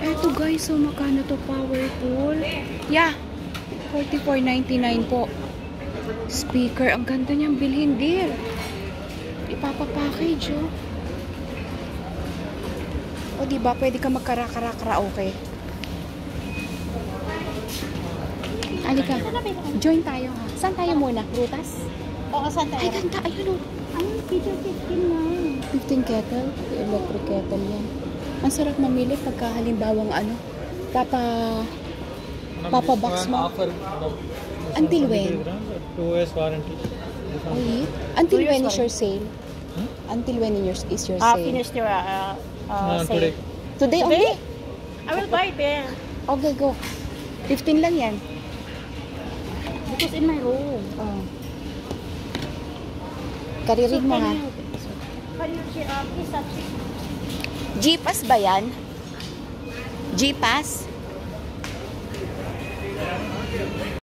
Ito guys, so makano to Powerful? Yeah, 44.99 po. Speaker, ang ganda niyang bilhin dear. Ipapapackage oh. O diba, pwede ka magkara-kara-karaoke. Halika, join tayo ha. Saan tayo muna? Brutas? Oo, saan tayo? Ay, ganda. Ayun o. Ay, video 15 na. 15 kettle. Electric kettle yan. Ang sarap mamili pagka halimbawang ano. Papabox mo. Until when? 2 years warranty. Oh, yeah. Until when is your sale? Until when is your sale? Finished your Today. Today only? I will buy there. Okay, go. 15 lang yan. Because in my room. Oh. Karirig mo ha. Can you please G-Pass ba yan? G-Pass?